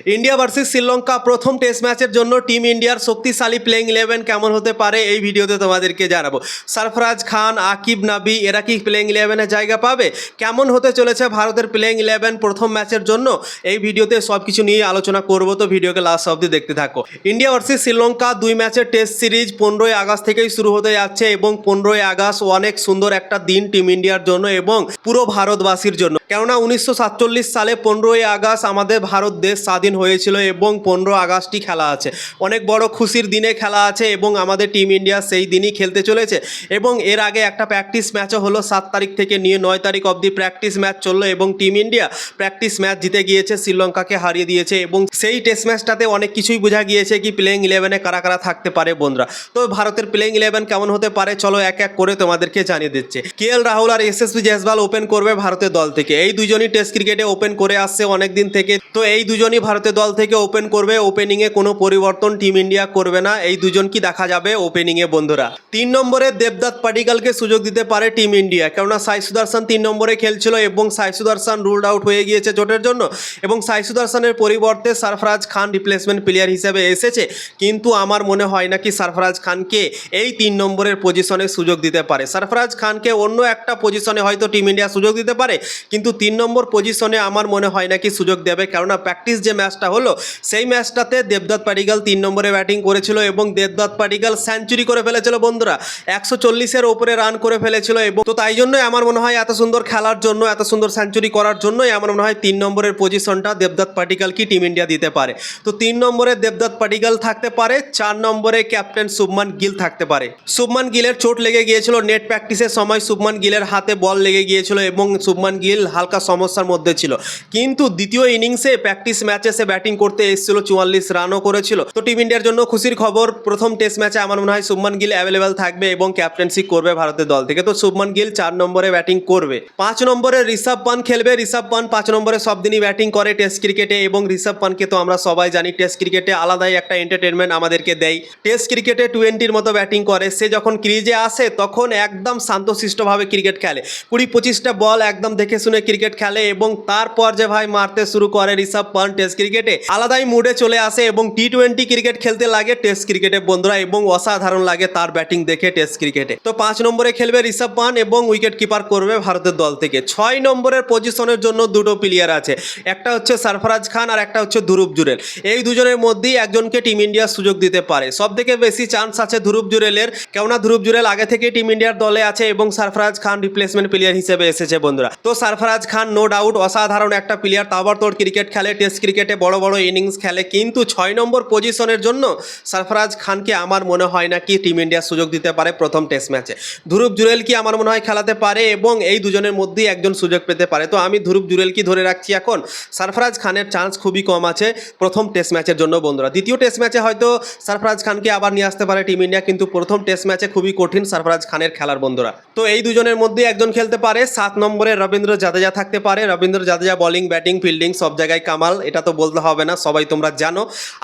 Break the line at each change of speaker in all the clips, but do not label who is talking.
India versus Sri Lanka প্রথম test ম্যাচের জন্য টিম ইন্ডিয়ার শক্তিশালী প্লেইং ইলেভেন কেমন হতে পারে এই ভিডিওতে তোমাদেরকে জানাবো। সরফরাজ খান, আকিব নাবি এরা কি প্লেইং ইলেভেনে জায়গা পাবে? কেমন হতে চলেছে ভারতের প্লেইং ইলেভেন প্রথম ম্যাচের জন্য এই ভিডিওতে সব কিছু নিয়ে আলোচনা করবো, তো ভিডিওকে লাস্ট অবধি দেখতে থাকো। ইন্ডিয়া ভার্সেস শ্রীলঙ্কা 2 ম্যাচের টেস্ট সিরিজ 15ই আগস্ট থেকেই শুরু হতে যাচ্ছে এবং 15ই আগস্ট অনেক সুন্দর একটা দিন টিম ইন্ডিয়ার জন্য এবং পুরো ভারতবাসীর জন্য। কেননা 1947 সালে 15ই আগস্ট আমাদের ভারত দেশ স্বাধীন হয়েছিল এবং 15 আগস্টই খেলা আছে, অনেক বড় খুশির দিনে খেলা আছে এবং আমাদের টিম ইন্ডিয়া সেই দিনই খেলতে চলেছে। এবং এর আগে একটা প্র্যাকটিস ম্যাচও হলো 7 তারিখ থেকে নিয়ে 9 তারিখ অবধি প্র্যাকটিস ম্যাচ চললো এবং টিম ইন্ডিয়া প্র্যাকটিস ম্যাচ জিতে গিয়েছে, শ্রীলঙ্কাকে হারিয়ে দিয়েছে এবং সেই টেস্ট ম্যাচটাতে অনেক কিছুই বোঝা গিয়েছে কি প্লেইং ইলেভেনে কারা কারা থাকতে পারে বন্ধুরা। তো ভারতের প্লেইং ইলেভেন কেমন হতে পারে চলো এক এক করে তোমাদেরকে জানিয়ে দিচ্ছে। কেএল রাহুল আর এসএসবি জয়সওয়াল ওপেন করবে ভারতের দল থেকে। এই দুজনই টেস্ট ক্রিকেটে ওপেন করে আসছে অনেক দিন থেকে, তো এই দুজনই ভারতের দল থেকে ওপেন করবে। ওপেনিংয়ে কোনো পরিবর্তন টিম ইন্ডিয়া করবে না, এই দুজন কি দেখা যাবে ওপেনিংয়ে বন্ধুরা। 3 নম্বরে দেবদত্ত পাডিক্কালকে সুযোগ দিতে পারে টিম ইন্ডিয়া, কেননা সাই সুদর্শন 3 নম্বরে খেলছিল এবং সাই সুদর্শন রুলড আউট হয়ে গিয়েছে চোটের জন্য এবং সাই সুদর্শনের পরিবর্তে সরফরাজ খান রিপ্লেসমেন্ট প্লেয়ার হিসেবে এসেছে। কিন্তু আমার মনে হয় না কি সরফরাজ খানকে এই 3 নম্বরের পজিশনে সুযোগ দিতে পারে। সরফরাজ খানকে অন্য একটা পজিশনে হয়তো টিম ইন্ডিয়া সুযোগ দিতে পারে, কিন্তু 3 নম্বর পজিশনে আমার মনে হয় না কি সুযোগ দেবে, কেননা প্র্যাকটিস যে ম্যাচটা হলো সেই ম্যাচটাতে দেবদত্ত পাডিক্কাল 3 নম্বরে ব্যাটিং করেছিল এবং দেবদত্ত পাডিক্কাল সেঞ্চুরি করে ফেলেছিল বন্ধুরা, 140-এর ওপরে রান করে ফেলেছিল। এবং তো তাই জন্যই আমার মনে হয় এত সুন্দর খেলার জন্য, এত সুন্দর সেঞ্চুরি করার জন্যই আমার মনে হয় 3 নম্বরের পজিশনটা দেবদত্ত পাডিক্কাল কি টিম ইন্ডিয়া দিতে পারে। তো 3 নম্বরে দেবদত্ত পাডিক্কাল থাকতে পারে, 4 নম্বরে ক্যাপ্টেন শুভমান গিল থাকতে পারে। শুভমান গিলের চোট লেগে গিয়েছিল নেট প্র্যাকটিসের সময়, শুভমান গিলের হাতে বল লেগে গিয়েছিল এবং শুভমান গিল হালকা সমস্যার মধ্যে ছিল, কিন্তু দ্বিতীয় ইনিংসে প্র্যাকটিস ম্যাচে সে ব্যাটিং করতে এসেছিল, 44 রানও করেছিল। তো টিম ইন্ডিয়ার জন্য খুশির খবর, প্রথম টেস্ট ম্যাচে আমার মনে হয় শুভমান গিল অ্যাভেলেবেল থাকবে এবং ক্যাপ্টেন্সি করবে ভারতের দল থেকে। তো শুভমান গিল 4 নম্বরে ব্যাটিং করবে। 5 নম্বরে ঋষভ পান্ট খেলবে। ঋষভ পান্ট 5 নম্বরে সব দিনই ব্যাটিং করে টেস্ট ক্রিকেটে এবং ঋষভ পান্টকে তো আমরা সবাই জানি টেস্ট ক্রিকেটে আলাদাই একটা এন্টারটেনমেন্ট আমাদেরকে দেয়। টেস্ট ক্রিকেটে 20-র মতো ব্যাটিং করে, সে যখন ক্রিজে আসে তখন একদম শান্তশিষ্টভাবে ক্রিকেট খেলে, 20-25টা বল একদম দেখে শুনে ক্রিকেট খেলে এবং তারপর যে ভাই মারতে শুরু করে ঋষভ পান্ট টেস্ট ক্রিকেটে আলাদাই মুডে চলে আসে এবং টি20 ক্রিকেট খেলতে লাগে টেস্ট ক্রিকেটে বন্ধুরা এবং অসাধারণ লাগে তার ব্যাটিং দেখে টেস্ট ক্রিকেটে। তো 5 নম্বরে খেলবে ঋষভ পান্ট এবং উইকেট কিপার করবে ভারতের দল থেকে। 6 নম্বরের পজিশনের জন্য দুটো প্লেয়ার আছে, একটা হচ্ছে সরফরাজ খান আর একটা হচ্ছে ধ্রুব জুরেল। এই দুজনের মধ্যেই একজনকে টিম ইন্ডিয়া সুযোগ দিতে পারে। সব থেকে বেশি চান্স আছে ধ্রুব জুরেলের, কেননা ধ্রুব জুরেল আগে থেকে টিম ইন্ডিয়ার দলে আছে এবং সরফরাজ খান রিপ্লেসমেন্ট প্লেয়ার হিসেবে এসেছে বন্ধুরা। তো সরফরাজ খান নো ডাউট অসাধারণ একটা প্লেয়ার, তাবড়তোড় ক্রিকেট খেলে, টেস্ট ক্রিকেটে বড় বড় ইনিংস খেলে, কিন্তু 6 নম্বর পজিশনের জন্য সরফরাজ খানকে আমার মনে হয় না কি টিম ইন্ডিয়া সুযোগ দিতে পারে প্রথম টেস্ট ম্যাচে। ধ্রুব জুরেল কি আমার মনে হয় খেলাতে পারে এবং এই দুজনের মধ্যেই একজন সুযোগ পেতে পারে। তো আমি ধ্রুব জুরেল কি ধরে রাখছি এখন, সরফরাজ খানের চান্স খুবই কম আছে প্রথম টেস্ট ম্যাচের জন্য বন্ধুরা। দ্বিতীয় টেস্ট ম্যাচে হয়তো সরফরাজ খানকে আবার নিয়ে আসতে পারে টিম ইন্ডিয়া, কিন্তু প্রথম টেস্ট ম্যাচে খুবই কঠিন সরফরাজ খানের খেলার বন্ধুরা। তো এই দুজনের মধ্যে একজন খেলতে পারে। 7 নম্বরে রবীন্দ্র জাদেজা থাকতে পারে। Rabindra Jadeja bowling batting fielding সব জায়গায় কামাল, এটা তো বলতে হবে না, সবাই তোমরা জানো।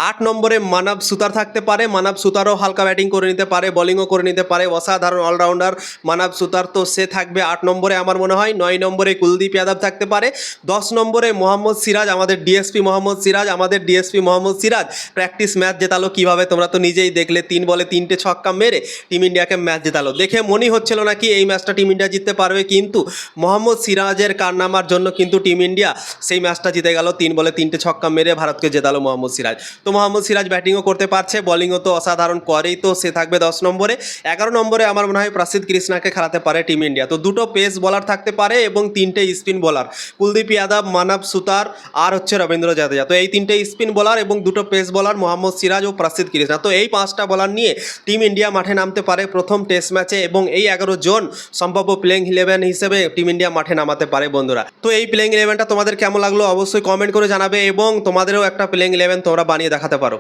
8 নম্বরে মানব সুতার থাকতে পারে। মানব সুতারও হালকা ব্যাটিং করে নিতে পারে, বোলিংও করে নিতে পারে, অসাধারণ অলরাউন্ডার মানব সুতার, তো সে থাকবে 8 নম্বরে আমার মনে হয়। 9 নম্বরে কুলদীপ যাদব থাকতে পারে। 10 নম্বরে মোহাম্মদ সিরাজ, আমাদের ডিএসপি মোহাম্মদ সিরাজ। আমাদের DSP Mohammad Siraj practice match জেতালো কিভাবে, তোমরা তো নিজেই দেখলে, 3 বলে 3টে ছক্কা মেরে টিম ইন্ডিয়াকে ম্যাচ জেতালো। দেখে মনেই হচ্ছিল না কি এই ম্যাচটা টিম ইন্ডিয়া জিততে পারবে, কিন্তু মোহাম্মদ সিরাজের কারনামার জন্য কিন্তু টিম ইন্ডিয়া সেই ম্যাচটা জিতে গেল, 3 বলে 3টে ছক্কা মেরে ভারতকে জেতালো মোহাম্মদ সিরাজ। তো মোহাম্মদ সিরাজ ব্যাটিংও করতে পারছে, বোলিংও তো অসাধারণ করেই, তো সে থাকবে 10 নম্বরে। 11 নম্বরে আমার মনে হয় প্রসিদ্ধ কৃষ্ণাকে খেলাতে পারে টিম ইন্ডিয়া। তো দুটো পেস বোলার থাকতে পারে এবং 3টে স্পিন বোলার, কুলদীপ যাদব, মানব সুতার আর হচ্ছে রবীন্দ্র জাদেজা। তো এই 3টে স্পিন বোলার এবং দুটো পেস বোলার মোহাম্মদ সিরাজ ও প্রসিদ্ধ কৃষ্ণা। তো এই 5টা বোলার নিয়ে টিম ইন্ডিয়া মাঠে নামতে পারে প্রথম টেস্ট ম্যাচে এবং এই 11 জন সম্ভাব্য প্লেইং ইলেভেন হিসেবে টিম ইন্ডিয়া মাঠে নামাতে পারে বন্ধুরা। তো এই প্লেইং ইলেভেনটা তোমাদের কেমন লাগলো অবশ্যই কমেন্ট করে জানাবে এবং তোমাদেরও একটা প্লেইং ইলেভেন তোমরা বানিয়ে দেখাতে পারো।